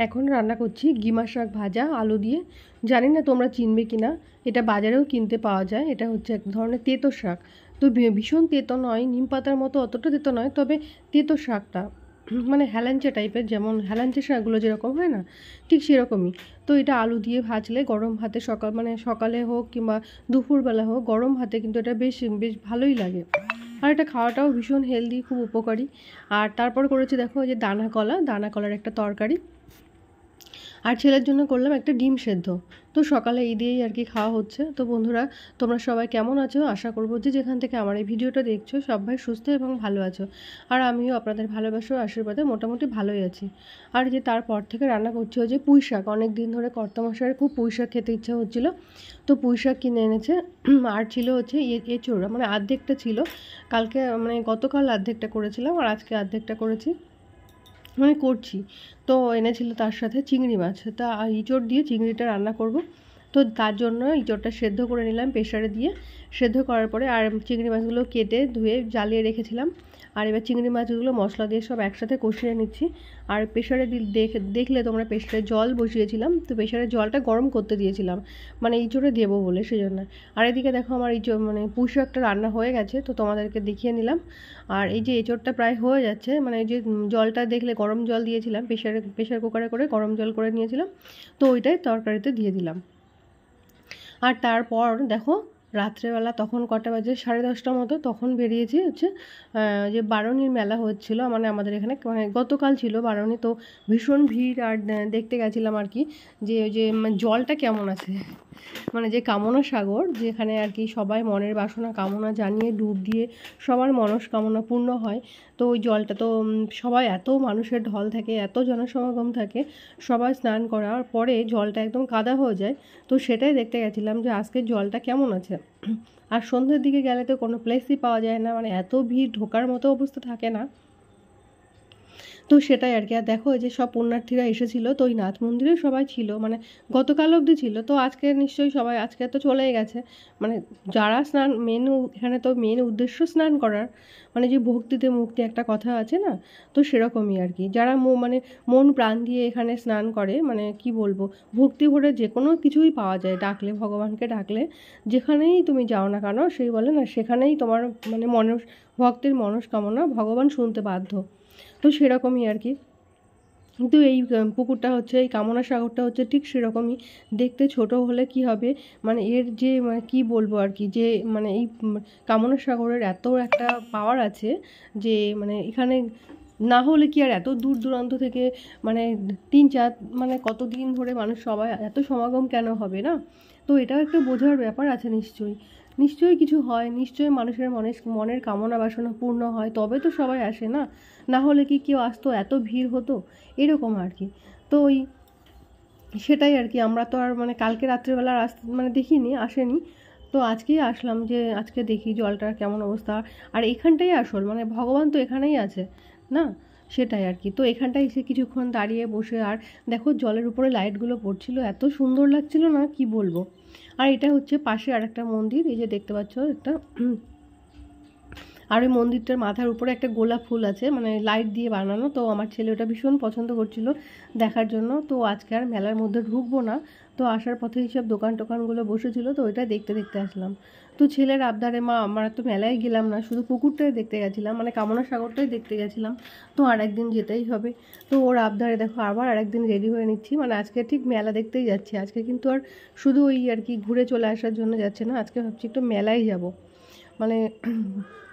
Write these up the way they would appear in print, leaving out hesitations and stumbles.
এখন রান্না করছি গিমা শাক ভাজা আলু দিয়ে। জানি না তোমরা চিনবে কি না, এটা বাজারেও কিনতে পাওয়া যায়। এটা হচ্ছে এক ধরনের তেঁতো শাক। তো ভীষণ তেঁতো নয়, নিম পাতার মতো অতটা তেঁতো নয়, তবে তেঁতো শাকটা মানে হেলাঞ্চা টাইপের, যেমন হেলাঞ্চা শাকগুলো যেরকম হয় না, ঠিক সেরকমই। তো এটা আলু দিয়ে ভাজলে গরম ভাতে সকালে হোক কিংবা দুপুরবেলা হোক, গরম ভাতে কিন্তু এটা বেশ বেশ ভালোই লাগে। আর এটা খাওয়াটাও ভীষণ হেলদি, খুব উপকারী। আর তারপর করেছি দেখো, ওই যে দানা কলার একটা তরকারি। আর ছেলের জন্য করলাম একটা ডিম সেদ্ধ। তো সকালে এই দিয়েই আর কি খাওয়া হচ্ছে। তো বন্ধুরা, তোমরা সবাই কেমন আছো? আশা করবো যে যেখান থেকে আমার এই ভিডিওটা দেখছো সবাই সুস্থ এবং ভালো আছো। আর আমিও আপনাদের ভালোবাসা ও আশীর্বাদে মোটামুটি ভালোই আছি। আর যে তারপর থেকে রান্না করছি ওই যে পুঁই শাক, অনেক দিন ধরে কর্তামশাইয়ের খুব পুঁই শাক খেতে ইচ্ছা হচ্ছিলো। তো পুঁই শাক কিনে এনেছে। আর ছিল হচ্ছে এঁচোড়, মানে অর্ধেকটা ছিল কালকে, মানে গতকাল অর্ধেকটা করেছিলাম আর আজকে অর্ধেকটা করেছি, মানে করছি। তো এনেছিল তার সাথে চিংড়ি মাছ, তা ইঁচড় দিয়ে চিংড়িটা রান্না করব। তো তার জন্য ইঁচড়টা সেদ্ধ করে নিলাম প্রেশারে দিয়ে। সেদ্ধ করার পরে আর চিংড়ি মাছগুলো কেটে ধুয়ে জ্বালিয়ে রেখেছিলাম। আর এবার চিংড়ি মাছগুলো মশলা দিয়ে সব একসাথে কষিয়ে নিচ্ছি। আর প্রেশারে দেখলে তোমরা প্রেশারে জল বসিয়েছিলাম, তো প্রেশারে জলটা গরম করতে দিয়েছিলাম, মানে ইঁচড়ে দেবো বলে সেজন্য। আর এদিকে দেখো আমার মানে পুঁই শাকটা রান্না হয়ে গেছে, তো তোমাদেরকে দেখিয়ে নিলাম। আর এই যে এঁচোড়টা প্রায় হয়ে যাচ্ছে, মানে এই যে জলটা দেখলে গরম জল দিয়েছিলাম, প্রেশার কুকারে করে গরম জল করে নিয়েছিলাম, তো ওইটাই তরকারিতে দিয়ে দিলাম। আর তারপর দেখো রাত্রেবেলা তখন কটা বাজে, 10:30টার মতো, তখন বেরিয়েছি হচ্ছে যে বারুণীর মেলা হচ্ছিলো, মানে আমাদের এখানে, মানে গতকাল ছিল বারুণী। তো ভীষণ ভিড়, আর দেখতে গেছিলাম আর কি যে ওই যে জলটা কেমন আছে, মানে যে কামনা সাগর, যেখানে আর কি সবাই মনের বাসনা কামনা জানিয়ে ডুব দিয়ে সবার মনস্কামনা পূর্ণ হয়। তো ওই জলটা তো সবাই, এত মানুষের ঢল থাকে, এত জনসমাগম থাকে, সবাই স্নান করার পরে জলটা একদম কাদা হয়ে যায়। তো সেটাই দেখতে গেছিলাম যে আজকের জলটা কেমন আছে। আর সন্ধ্যের দিকে গেলে তো কোনো প্লেসই পাওয়া যায় না, মানে এত ভিড়, ঢোকার মতো অবস্থা থাকে না। তো সেটাই আর কি। আর দেখো এই যে সব পুণ্যার্থীরা এসেছিলো, তো ওই নাথ মন্দিরে সবাই ছিল, মানে গতকাল অবধি ছিল, তো আজকে নিশ্চয়ই সবাই, আজকে তো চলেই গেছে। মানে যারা স্নান, এখানে তো মেন উদ্দেশ্য স্নান করার, মানে যে ভক্তিতে মুক্তি একটা কথা আছে না, তো সেরকমই আর কি। যারা মানে মন প্রাণ দিয়ে এখানে স্নান করে, মানে কি বলবো, ভক্তি ভরে যে কোনো কিছুই পাওয়া যায়, ডাকলে, ভগবানকে ডাকলে যেখানেই তুমি যাও না কেন, সেই বলে না, সেখানেই তোমার মানে ভক্তের মনস্কামনা ভগবান শুনতে বাধ্য। তো সেরকমই আর কি। কিন্তু এই পুকুরটা হচ্ছে, এই কামনা সাগরটা হচ্ছে ঠিক সেরকমই দেখতে। ছোট হলে কি হবে, মানে এর যে মানে কি বলবো আর কি, যে মানে এই কামনা সাগরের এত একটা পাওয়ার আছে যে মানে এখানে না হলে কি আর এত দূর দূরান্ত থেকে, মানে 3-4, মানে কতদিন ধরে মানুষ সবাই এত সমাগম কেন হবে না। তো এটাও একটা বোঝার ব্যাপার আছে নিশ্চয়ই। নিশ্চয়ই কিছু হয়, নিশ্চয়ই মানুষের মনের কামনা বাসনা পূর্ণ হয়, তবে তো সবাই আসে না। না হলে কি কেউ আসতো, এত ভিড় হতো, এরকম আর কি। তো ওই সেটাই আর কি। আমরা তো আর মানে কালকে রাত্রেবেলা মানে দেখিনি, আসেনি। তো আজকেই আসলাম যে আজকে দেখি জলটার কেমন অবস্থা। আর এখানটাই আসল, মানে ভগবান তো এখানেই আছে না, সেটাই আর কি। তো এখানটায় এসে কিছুক্ষণ দাঁড়িয়ে বসে, আর দেখো জলের উপরে লাইটগুলো পড়ছিল, এত সুন্দর লাগছিল না, কি বলবো। আর এটা হচ্ছে পাশে আর একটা মন্দির, এই যে দেখতে পাচ্ছ একটা, আর ওই মন্দিরটার মাথার উপরে একটা গোলাপ ফুল আছে, মানে লাইট দিয়ে বানানো। তো আমার ছেলে ওটা ভীষণ পছন্দ করছিল দেখার জন্য। তো আজকে আর মেলার মধ্যে ঢুকবো না, তো আসার পথে এইসব দোকান টোকানগুলো বসেছিল, তো ওইটা দেখতে দেখতে আসলাম। তো ছেলের আবদারে, মা আমরা তো মেলায় গেলাম না, শুধু পুকুরটাই দেখতে গেছিলাম, মানে কামনা সাগরটাই দেখতে গেছিলাম, তো আর একদিন যেতেই হবে। তো ওর আবদারে দেখো আবার আরেকদিন রেডি হয়ে নিচ্ছি, মানে আজকে ঠিক মেলা দেখতেই যাচ্ছি। আজকে কিন্তু আর শুধু ওই আর কি ঘুরে চলে আসার জন্য যাচ্ছে না, আজকে ভাবছি একটু মেলায় যাব, মানে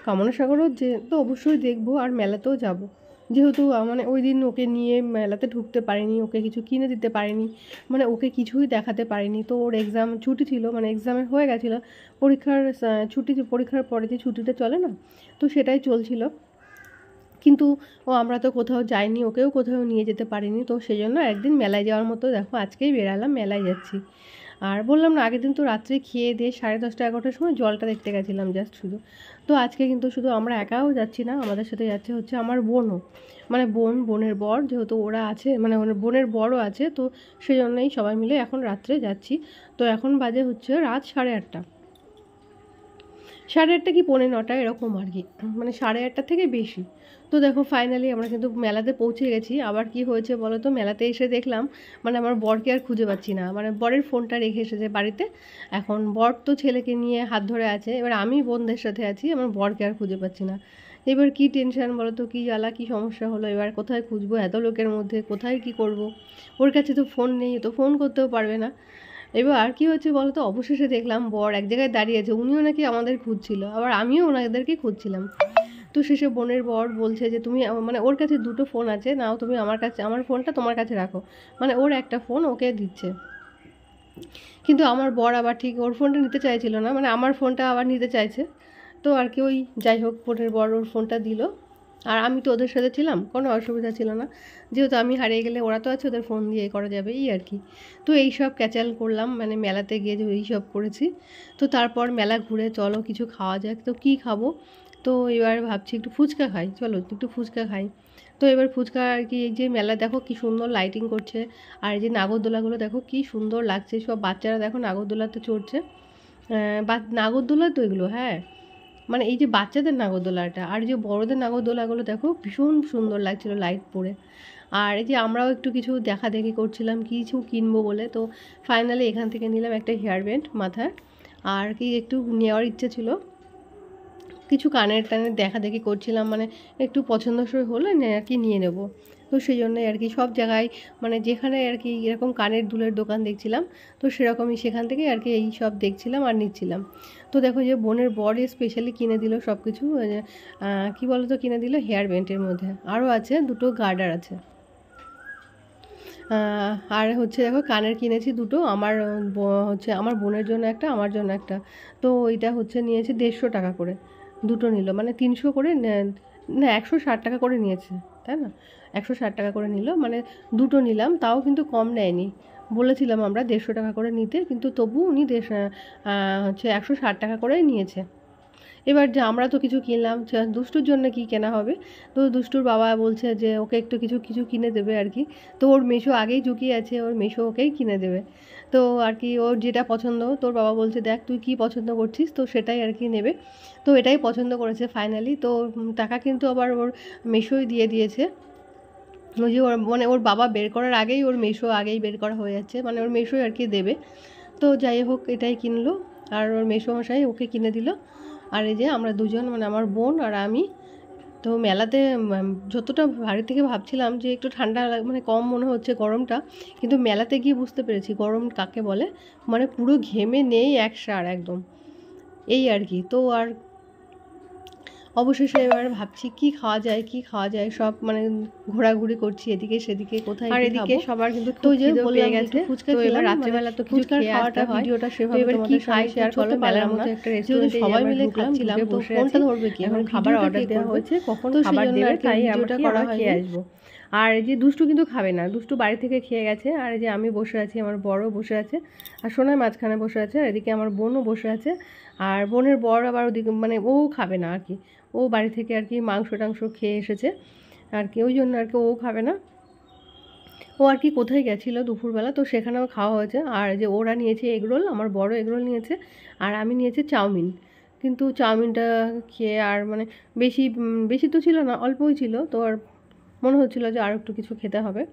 কামনা সাগরও যে তো অবশ্যই দেখবো, আর মেলাতেও যাব। যেহেতু মানে ওই দিন ওকে নিয়ে মেলাতে ঢুকতে পারিনি, ওকে কিছু কিনে দিতে পারিনি, মানে ওকে কিছুই দেখাতে পারিনি। তো ওর এক্সাম ছুটি ছিল, মানে এক্সামের হয়ে গেছিলো, পরীক্ষার ছুটি, পরীক্ষার পরে যে ছুটিটা চলে না, তো সেটাই চলছিল। কিন্তু আমরা তো কোথাও যাইনি, ওকেও কোথাও নিয়ে যেতে পারিনি, তো সেই জন্য একদিন মেলায় যাওয়ার মতো দেখো আজকেই বেরালাম, মেলায় যাচ্ছি। আর বললাম না, আগের দিন তো রাত্রে খেয়ে দিয়ে 10:30-11টার সময় জলটা দেখতে গেছিলাম জাস্ট শুধু। তো আজকে কিন্তু শুধু আমরা একাও যাচ্ছি না, আমাদের সাথে যাচ্ছে হচ্ছে আমার বোনও, মানে বোনের বর, যেহেতু ওরা আছে, মানে ওর বোনের বড়ও আছে, তো সেই জন্যই সবাই মিলে এখন রাত্রে যাচ্ছি। তো এখন বাজে হচ্ছে রাত 8:30। 8:30 কি 8:45 এরকম আর কি, মানে 8:30 থেকে বেশি। তো দেখো ফাইনালি আমরা কিন্তু মেলাতে পৌঁছে গেছি। আবার কি হয়েছে বলো তো, মেলাতে এসে দেখলাম মানে আমার বরকে আর খুঁজে পাচ্ছি না, মানে বরের ফোনটা রেখে এসেছে বাড়িতে। এখন বর তো ছেলেকে নিয়ে হাত ধরে আছে, এবার আমি বোনদের সাথে আছি, আমার বরকে আর খুঁজে পাচ্ছি না। এবার কি টেনশন বলো তো, কী জ্বালা, কী সমস্যা হলো, এবার কোথায় খুঁজবো এত লোকের মধ্যে, কোথায় কি করব। ওর কাছে তো ফোন নেই, তো ফোন করতেও পারবে না। এবার কি হচ্ছে বলো তো, অবশেষে দেখলাম বর এক জায়গায় দাঁড়িয়ে আছে, উনিও নাকি আমাদের খুঁজছিল, আবার আমিও ওনাদেরকে খুঁজছিলাম। তো শেষে বোনের বর বলছে যে তুমি মানে ওর কাছে দুটো ফোন আছে, নাও তুমি আমার কাছে, আমার ফোনটা তোমার কাছে রাখো, মানে ওর একটা ফোন ওকে দিচ্ছে। কিন্তু আমার বর আবার ঠিক ওর ফোনটা নিতে চাইছিল না, মানে আমার ফোনটা আবার নিতে চাইছে। তো আর কি ওই যাই হোক, বোনের বর ওর ফোনটা দিল। আর আমি তো ওদের সাথে ছিলাম, কোনো অসুবিধা ছিল না, যেহেতু আমি হারিয়ে গেলে ওরা তো আছে, ওদের ফোন দিয়ে করা যাবে এই আর কি। তো এই সব ক্যাচাল করলাম, মানে মেলাতে গিয়ে যে এই সব করেছি। তো তারপর মেলা ঘুরে চলো কিছু খাওয়া যাক, তো কী খাবো। তো এবার ভাবছি একটু ফুচকা খাই, চলো একটু ফুচকা খাই। তো এবার ফুচকা আর কি, এই যে মেলা দেখো কি সুন্দর লাইটিং করছে, আর এই যে নাগরদোলাগুলো দেখো কি সুন্দর লাগছে, সব বাচ্চারা দেখো নাগরদোলাতে চড়ছে। নাগরদোলা তো এগুলো, হ্যাঁ মানে এই যে বাচ্চাদের নাগরদোলাটা আর যে বড়দের নাগরদোলাগুলো দেখো ভীষণ সুন্দর লাগছিল লাইট পড়ে। আর এই যে আমরাও একটু কিছু দেখা দেখি করছিলাম কিছু কিনবো বলে। তো ফাইনালি এখান থেকে নিলাম একটা হেয়ার ব্যান্ড মাথায়, আর কি একটু নেওয়ার ইচ্ছে ছিল, কিছু কানের টানের দেখা দেখি করছিলাম, মানে একটু পছন্দসই হলে আর কি নিয়ে নেব। তো সেই জন্যই আর কি সব জায়গায় মানে যেখানে আর কি এরকম কানের দুলের দোকান দেখছিলাম, তো সেরকমই সেখান থেকে আর কি এই সব দেখছিলাম আর নিচ্ছিলাম। তো দেখো যে বোনের বর স্পেশালি কিনে দিল সব কিছু, কী বলো তো কিনে দিল হেয়ার ব্যান্ডের মধ্যে, আরও আছে দুটো গার্ডার আছে। আর হচ্ছে দেখো কানের কিনেছি দুটো, আমার হচ্ছে আমার বোনের জন্য একটা, আমার জন্য একটা। তো ওইটা হচ্ছে নিয়েছে 150 টাকা করে, দুটো নিল, মানে 300 করে না 160 টাকা করে নিয়েছে, তাই না, 160 টাকা করে নিল, মানে দুটো নিলাম, তাও কিন্তু কম নেয়নি। বলেছিলাম আমরা 150 টাকা করে নিতে, কিন্তু তবু উনি হচ্ছে 160 টাকা করেই নিয়েছে। এবার যে আমরা তো কিছু কিনলাম, দুষ্টুর জন্য কি কেনা হবে। তো দুষ্টুর বাবা বলছে যে ওকে একটু কিছু কিছু কিনে দেবে আর কি। তো ওর মেশো আগেই ঝুঁকিয়ে আছে, ওর মেশো ওকেই কিনে দেবে। তো আর কি ওর যেটা পছন্দ, তোর বাবা বলছে দেখ তুই কি পছন্দ করছিস, তো সেটাই আর কি নেবে। তো এটাই পছন্দ করেছে ফাইনালি। তো টাকা কিন্তু আবার ওর মেশোই দিয়ে দিয়েছে। ওই যে ওর মানে ওর বাবা বের করার আগেই ওর মেশো আগেই বের করা হয়ে যাচ্ছে, মানে ওর মেশোই আর কি দেবে। তো যাই হোক এটাই কিনলো, আর ওর মেসোমশাই ওকে কিনে দিল। আর এই যে আমরা দুজন, মানে আমার বোন আর আমি, তো মেলাতে যতটা বাড়ি থেকে ভাবছিলাম যে একটু ঠান্ডা মানে কম মনে হচ্ছে গরমটা, কিন্তু মেলাতে গিয়ে বুঝতে পেরেছি গরম কাকে বলে, মানে পুরো ঘেমে নেই একসার একদম, এই আর কি। তো আর অবশেষে এবার ভাবছি কি খাওয়া যায়, কি খাওয়া যায়, সব মানে ঘোরাঘুরি করছি এদিকে সেদিকে কোথায়, আর এদিকে সবার কিন্তু তো যে বলে গেছে ফুচকা, তো এবার রাত্রেবেলা তো ফুচকার খাওয়াটা ভিডিওটা সেভাবে এবার কি খাই শেয়ার করতে পারলাম না, একটা রেস্টুরেন্টে সবাই মিলে খাচ্ছিলাম, তো কোনটা ধরবে কি, এখন খাবার অর্ডার দেওয়া হয়েছে, কখন খাবার দেবে তাই ভিডিওটা করা হয়ে আসবো। আর এই যে দুষ্টু কিন্তু খাবে না, দুষ্টু বাড়ি থেকে খেয়ে গেছে। আর এই যে আমি বসে আছি, আমার বড়ও বসে আছে, আর সোনার মাঝখানে বসে আছে, আর এদিকে আমার বোনও বসে আছে। আর বোনের বর আবার ওদিকে মানে ও খাবে না আর কি, ও বাড়ি থেকে আর কি মাংস টাংস খেয়ে এসেছে আর কি, ওই জন্য আর কি ও খাবে না। ও আর কি কোথায় গেছিলো দুপুরবেলা, তো সেখানেও খাওয়া হয়েছে। আর যে ওরা নিয়েছে এগরোল, আমার বড় এগরোল নিয়েছে, আর আমি নিয়েছি চাউমিন। কিন্তু চাউমিনটা খেয়ে আর মানে বেশি বেশি তো ছিল না, অল্পই ছিল, তো আর মনে হচ্ছিলো যে আর একটু কিছু খেতে হবে।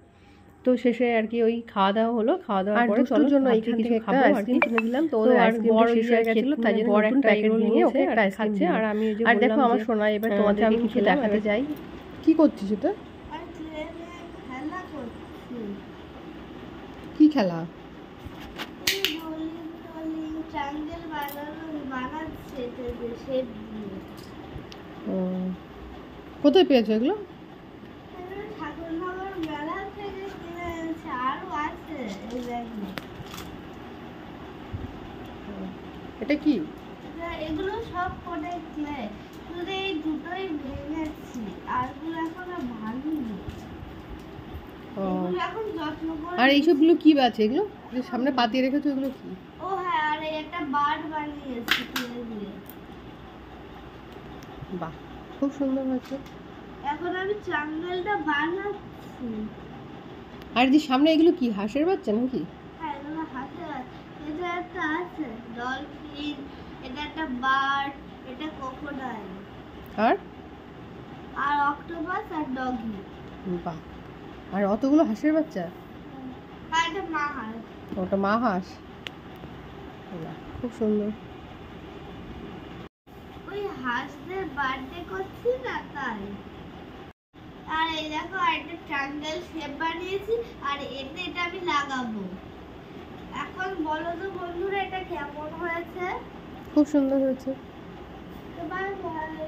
তো শেষে আর কি ওই খাওয়া দাওয়া হলো, খাওয়া দাওয়ার পরে চলো জন্য এইখান থেকে একটা আইসক্রিম কিনে দিলাম। তো ওদের আইসক্রিমটা শেষ হয়ে গেছিলো, তাই জন্য বড় একটা এগরোল নিয়ে ওকে একটা আইসক্রিম খাচ্ছে। আর আমি আর দেখো আমার সোনা, এবার তোমাদের আমি কিছু দেখাতে যাই। কি করছিস এটা, কি খেলা? কোথায় পেয়েছো এগুলো? এটা কি? এগুলো সব কোডে ক্লে, শুধু এই দুটোই ভেঙেছি, আরগুলো এখনো ভাঙিনি। আর এইসবগুলো কি আছে, এগুলো যে সামনে পাতিয়ে রেখেছো এগুলো কি? ও হ্যাঁ, আর এই একটা বার্ড বানিয়েছি তুলে দিয়ে। বাহ, খুব সুন্দর হয়েছে। এখন আমি চাঙ্গেলটা বানাচ্ছি। আর যে সামনে এগুলো কি, হাঁসের বাচ্চা নাকি? হ্যাঁ, এগুলো হাঁসের বাচ্চা। এটা একটা আছে ডলফিন, এটা একটা বার্ড, এটা ক্রোকোডাইল, আর আর অক্টোপাস আর ডগি, বাহ, আর অতগুলো হাঁসের বাচ্চা, আর এটা মা হাঁস। ওটা মা হাঁস। বাহ, খুব সুন্দর। ওই হাঁসদের বার্থডে করছি না তাই। আর এই দেখো একটা ট্রায়াঙ্গেল শেপ বানিয়েছি, আর এতে এটা আমি লাগাবো। এখন বলো তো বন্ধুরা এটা কেমন হয়েছে? খুব সুন্দর হয়েছে। Bye bye.